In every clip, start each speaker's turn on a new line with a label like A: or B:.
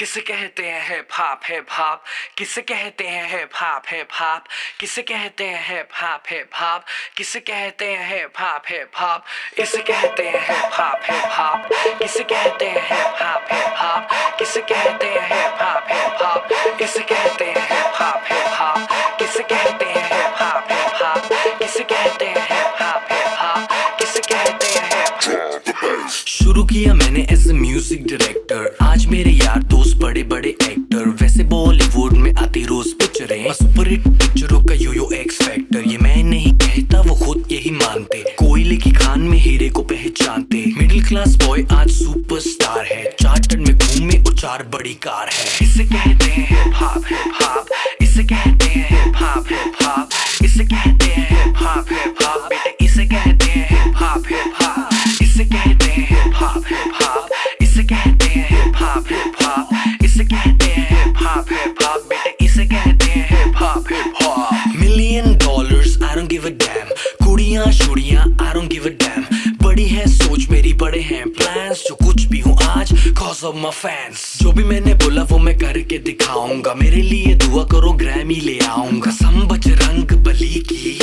A: किसे कहते हैं हिप हॉप हिप हॉप, किसे कहते हैं हिप हॉप हिप हॉप, किसे कहते हैं हिप हॉप हिप हॉप, किसे कहते हैं हिप हॉप हिप हॉप, इसे कहते हैं हिप हॉप हिप हॉप, किसे कहते हैं हिप हॉप हिप हॉप, किसे कहते हैं हिप हॉप हिप हॉप, इसे कहते हैं हिप हॉप हिप हॉप, किसे कहते हैं हिप हॉप हिप हॉप, किसे कहते हैं हिप हॉप हिप हॉप, किसे कहते हैं हिप हॉप। शुरू किया मैंने एज ए म्यूजिक डायरेक्टर, आज मेरे यार दोस्त बड़े बड़े एक्टर, वैसे बॉलीवुड में आती रोज पिक्चरें, सुपर हिट पिक्चरों का यो एक्स फैक्टर, ये मैं नहीं कहता वो खुद यही मानते, कोयले की खान में हीरे को पहचानते, मिडिल क्लास बॉय आज सुपरस्टार है, चार्टर्ड में घूमे और 4 बड़ी कार है, इसे कहते हैं हिप हॉप हिप हॉप, इसे कहते हैं हिप हॉप हिप हॉप, इसे कहते हैं हिप हॉप हिप हॉप, बेटे इसे कहते हैं हिप हॉप हिप हॉप, इसे कहते हैं हिप हॉप हिप हॉप, इसे कहते हैं हिप हॉप हिप हॉप, इसे कहते हैं हिप हॉप हिप हॉप, बेटे इसे कहते हैं hip hop hip hop. $1,000,000 I don't give a damn, कुड़ियां शुड़ियां I don't give a damn, बड़ी है सोच मेरी बड़े हैं प्लान्स, जो कुछ भी हूँ आज cause of my fans, जो भी मैंने बोला वो मैं करके दिखाऊंगा, मेरे लिए दुआ करो ग्रैमी ले आऊंगा, सम बजरंग बली की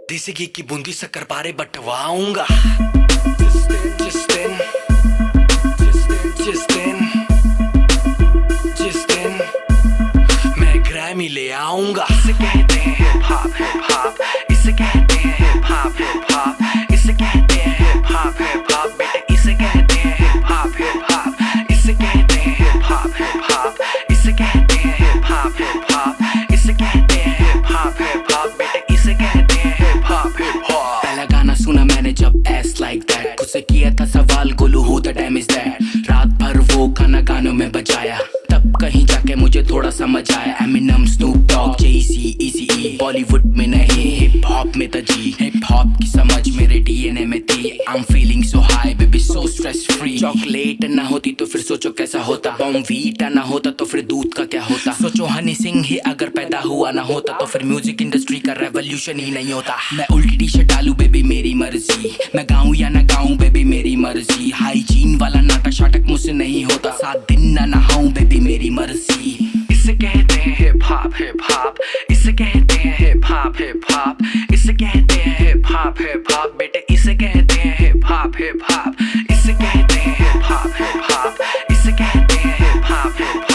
A: देसी घी की बूंदी शक्कर पारे बटवाऊंगा, जिस दिन मैं ग्रैमी ले आऊंगा। इसे कहते हैं हिप हॉप हिप हॉप, इसे कहते हैं हिप हॉप हिप हॉप, इसे कहते हैं हिप हॉप हिप हॉप, बेटे इसे कहते हैं हिप हॉप हिप हॉप, इसे कहते हैं हिप हॉप हिप हॉप, इसे कहते हैं हिप हॉप हिप हॉप, इसे कहते हैं हिप हॉप हिप हॉप, बेटे इसे कहते हैं हिप हॉप हिप हॉप। पहला गाना सुना मैंने जब एस लाइक दैट, खुद से किया था सवाल Golu who the dam is that, रात भर वो खाना गानों में बजाया, तब कहीं जाके मुझे थोड़ा समझ आया, एमिनम स्नूप डॉग जेसी इजी ई, बॉलीवुड में नहीं हिप हॉप में था जी, हिप हॉप की समझ मेरे डीएनए में थी, I am feeling so high baby so stress free, chocolate ना होती तो फिर सोचो कैसा होता, बॉर्नवीटा ना होता तो फिर दूध का क्या होता, सोचो हनी सिंह ही अगर पैदा हुआ ना होता तो फिर म्यूजिक इंडस्ट्री का रेवोल्यूशन ही नहीं होता, मैं उल्टी टी शर्ट डालू बेबी मेरी मर्जी, मैं गाऊं या ना गाऊं बेबी मेरी मर्जी, हाइजीन वाला नाटक शाटक मुझसे नहीं होता, 7 दिन ना नहाऊं बेबी मेरी मर्जी। इसे कहते हैं हिप हॉप हिप हॉप, इसे कहते हैं हिप हॉप हिप हॉप, इसे कहते हैं हिप हॉप हिप हॉप, बेटे इसे कहते हैं हिप हॉप हिप हॉप, इसे कहते हैं हिप हॉप हिप हॉप, इसे कहते हैं हिप हॉप हिप हॉप।